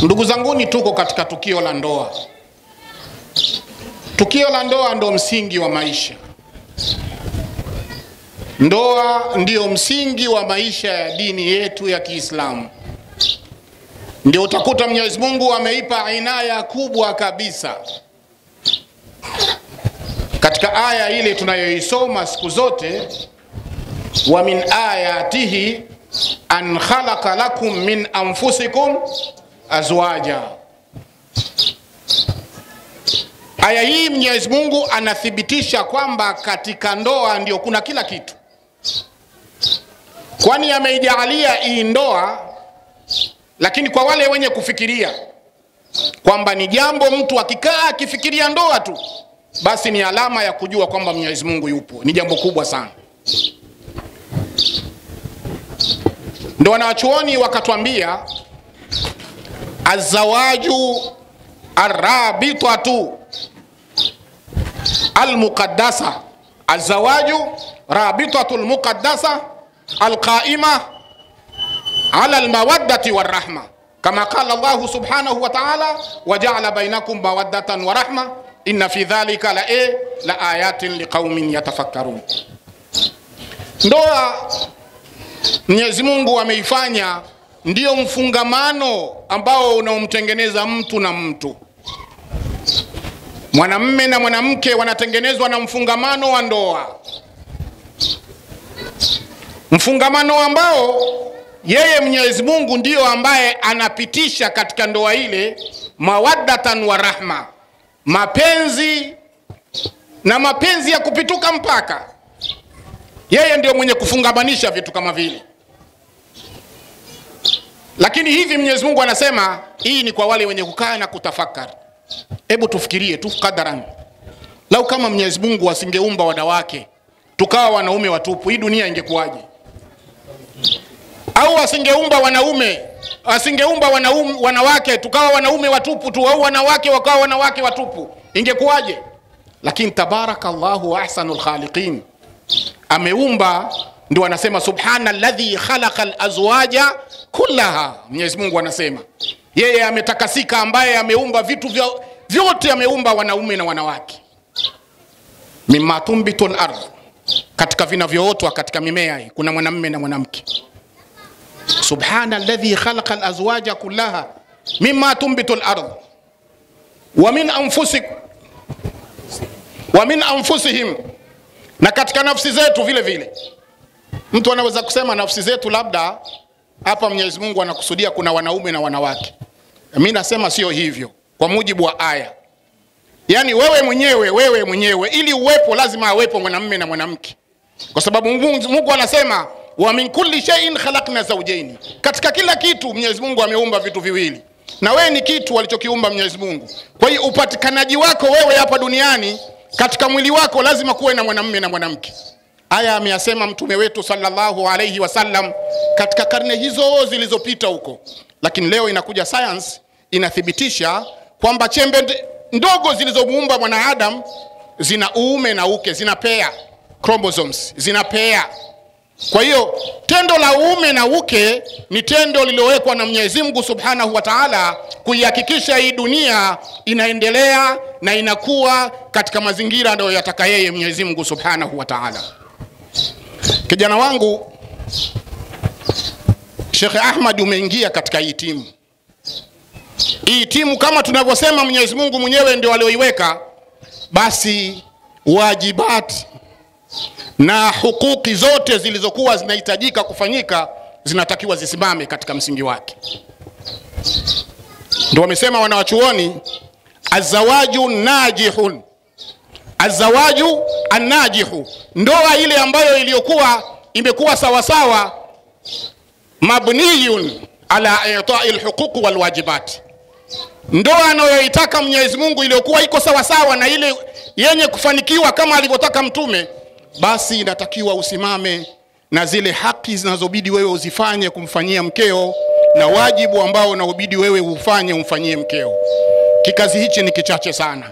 Ndugu zanguni, tuko katika tukio la ndoa. Tukio la ndoa ndio msingi wa maisha. Ndoa ndio msingi wa maisha ya dini yetu ya Kiislamu. Ndio utakuta Mwenyezi Mungu ameipa inaya kubwa kabisa. Katika aya ile tunayoisoma siku zote, wa min ayatihi an khalaqa lakum min anfusikum azwaja. Aya hii Mwenyezi Mungu anathibitisha kwamba katika ndoa ndio kuna kila kitu. Kwani ameijalia hii ndoa, lakini kwa wale wenye kufikiria kwamba ni jambo mtu akikaa akifikiria ndoa tu, basi ni alama ya kujua kwamba Mwenyezi Mungu yupo. Ni jambo kubwa sana. Ndio wanachuoni wakatuambia azawaju arrabitatu almuqaddasa, azawaju rabitatu almuqaddasa alqaima ala almawaddati warahma, kama qala Allah subhanahu wa ta'ala waja'ala bainakum mawaddatan wa rahma inna fi dhalika la ayatin liqaumin yatafakkarun. Ndoa Mwenyezi Mungu ameifanya ndio mfungamano ambao unaomtengeneza mtu na mtu. Mwanamume na mwanamke wanatengenezwa na mfungamano wa ndoa, mfungamano ambao yeye Mwenyezi Mungu ndio ambaye anapitisha katika ndoa ile mawaddatan wa rahma, mapenzi na mapenzi ya kupituka mpaka. Yeye ndio mwenye kufungamanisha vitu kama vile. Lakini hivi Mwenyezi Mungu anasema hii ni kwa wale wenye kukaa na kutafakari. Hebu tufikirie tu kadaran, lau kama Mwenyezi Mungu asingeumba wanawake tukawa wanaume watupu, hii dunia ingekuwaje? Au asingeumba wanawake tukawa wanaume watupu tu, au wanawake wakawa wanawake watupu, ingekuwaje? Lakini tabarakallahu ahsanul khaliqin, ameumba. Ndio anasema subhanalladhi khalaqal azwaja kullaha. Mwenyezi Mungu anasema yeye ametakasika, ambaye ameumba vitu vyote, ameumba wanaume na wanawake. Mimma tumbitul ardh, katika vinavyootwa katika mimea hii kuna mwanamume na mwanamke. Subhanalladhi khalaqal azwaja kullaha mimma tumbitul ardh wa min anfusihim, na katika nafsi zetu vile vile. Mtu anaweza kusema nafsi zetu, labda hapa Mwenyezi Mungu anakusudia kuna wanaume na wanawake. Mimi nasema sio hivyo kwa mujibu wa aya. Yani wewe mwenyewe ili uwepo lazima awepo mwanamume na mwanamke, kwa sababu Mungu anasema wa min kulli shay'in khalaqna zawjayn. Katika kila kitu Mwenyezi Mungu ameumba vitu viwili, na wewe ni kitu alichokiumba Mwenyezi Mungu. Kwa hiyo upatikanaji wako wewe hapa duniani, katika mwili wako lazima kuwe na mwanamume na mwanamke. Aya ameyasema mtume wetu sallallahu alayhi wasallam katika karne hizo zilizopita huko. Lakini leo inakuja science inathibitisha kwamba chembe ndogo zilizomuumba mwanadamu zina uume na uke, zinapea chromosomes, zinapea. Kwa hiyo tendo la uume na uke ni tendo lililowekwa na Mwenyezi Mungu subhanahu wa ta'ala kuihakikisha hii dunia inaendelea na inakuwa katika mazingira ndio yataka yeye Mwenyezi Mungu subhanahu wa ta'ala. Kijana wangu Sheikh Ahmad, umeingia katika hii timu. Hii timu kama tunavyosema Mwenyezi Mungu mwenyewe ndio alioiweka, basi wajibati na hukuki zote zilizokuwa zinahitajika kufanyika zinatakiwa zisimame katika msingi wake. Ndio wamesema wanawachuoni azawaju najihun, azawaju anajihu, ndoa ile ambayo iliyokuwa imekuwa sawa sawa, mabniyun ala i'ta'il huquq wal wajibat. Ndoa anayoitaka Mwenyezi Mungu iliyokuwa iko sawa sawa na ile yenye kufanikiwa kama alivyotaka mtume, basi inatakiwa usimame na zile haki zinazobidi wewe uzifanye kumfanyia mkeo, na wajibu ambao unaobidi wewe ufanye umfanyie mkeo. Kikazi hichi ni kichache sana,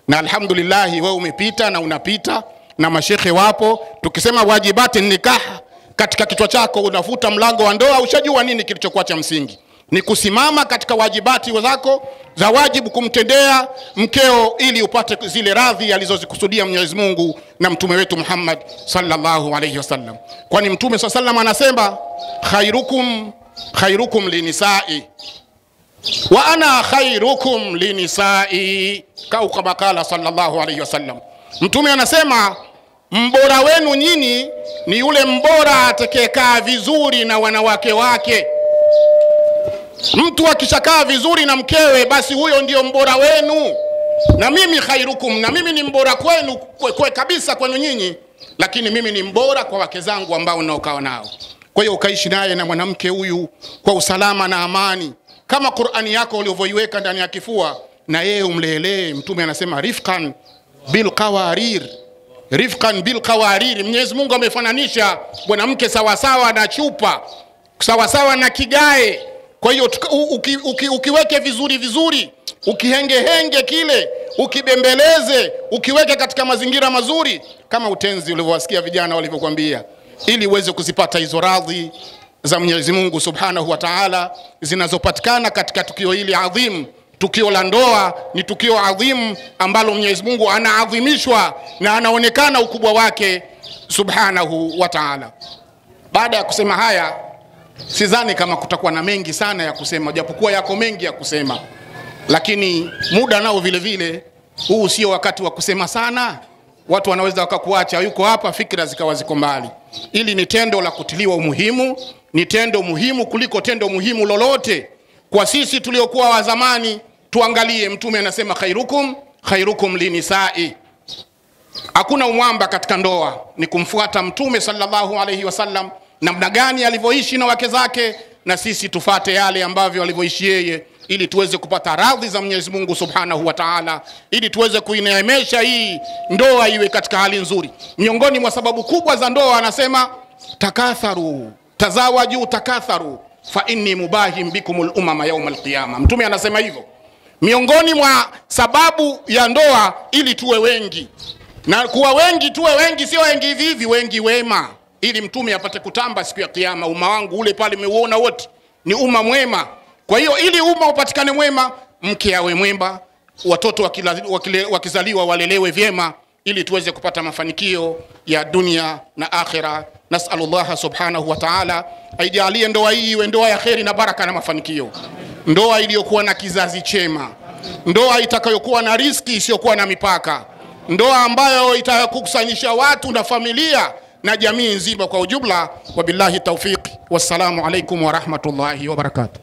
na alhamdulillah wewe umepita na unapita na mashekhe wapo. Tukisema wajibati nikah katika kichwa chako unafuta mlango wa ndoa, ushajua nini kilichokuwa cha msingi. ni kusimama katika wajibati zako za wajibu kumtendea mkeo ili upate zile radhi alizozikusudia Mwenyezi Mungu na mtume wetu Muhammad sallallahu alayhi wasallam. Kwani mtume sallallahu anasema khairukum linisai wa ana khairukum linisai, kama kala sallallahu alayhi wasallam. Mtume anasema mbora wenu nyinyi ni yule mbora atakayekaa vizuri na wanawake wake. Mtu akishakaa vizuri na mkewe, basi huyo ndio mbora wenu. Na mimi khairukum, na mimi ni mbora kwenu kwa kabisa kwenu nyinyi, lakini mimi ni mbora kwa wake zangu ambao naokaa nao. Kwa hiyo ukaishi naye na mwanamke huyu kwa usalama na amani, kama Qur'ani yako ulivyoiweka ndani ya kifua, na yeye umlelee. Mtume anasema rifqan bil qawarir, rifqan bil qawarir. Mwenyezi Mungu amefananisha mwanamke sawasawa na chupa, sawasawa na kigae. Kwa hiyo ukiweke vizuri, ukihengehenge kile, ukibembeleze, ukiweke katika mazingira mazuri, kama utenzi ulivyowasikia vijana walivyokuambia, ili uweze kuzipata hizo radhi za Mwenyezi Mungu Subhanahu wa Ta'ala zinazopatikana katika tukio hili adhim. Tukio la ndoa ni tukio adhim ambalo Mwenyezi Mungu anaadhimishwa na anaonekana ukubwa wake Subhanahu wa Ta'ala. Baada ya kusema haya, sidhani kama kutakuwa na mengi sana ya kusema, japokuwa yako mengi ya kusema, lakini muda nao vile vile huu sio wakati wa kusema sana. Watu wanaweza wakakuacha yuko hapa, fikra zikawa ziko mbali. Ili ni tendo la kutiliwa umuhimu, ni tendo muhimu kuliko tendo muhimu lolote. Kwa sisi tuliokuwa wa zamani, tuangalie mtume anasema khairukum linisai. Hakuna umwamba katika ndoa, ni kumfuata mtume sallallahu alayhi wasallam namna gani alivyoishi na wake zake, na sisi tufate yale ambavyo alivyoishi yeye, ili tuweze kupata radhi za Mwenyezi Mungu Subhanahu wa Ta'ala, ili tuweze kuineemesha hii ndoa iwe katika hali nzuri. Miongoni mwa sababu kubwa za ndoa anasema takatharu, tazawaju takatharu fa inni mubahim bikumul umama yawmal qiyama. Mtume anasema hivyo. Miongoni mwa sababu ya ndoa ili tuwe wengi, na kuwa wengi tuwe wengi, sio wengi hivi, wengi wema, ili mtume apate kutamba siku ya kiyama, umma wangu ule pale mmeuona wote ni umma mwema. Kwa hiyo ili umma upatikane mwema, mke awe mwema, watoto wakizaliwa walelewe vyema, ili tuweze kupata mafanikio ya dunia na akhira. Nas'alullah subhanahu wa ta'ala aijalie ndoa hii iwe ndoa ya kheri na baraka na mafanikio, ndoa iliyokuwa na kizazi chema, ndoa itakayokuwa na riziki isiyokuwa na mipaka, ndoa ambayo itakusanyisha watu na familia na jamii nzima kwa ujumla. Wabillahi tawfiq, wassalamu alaikum wa rahmatullahi wa barakatuh.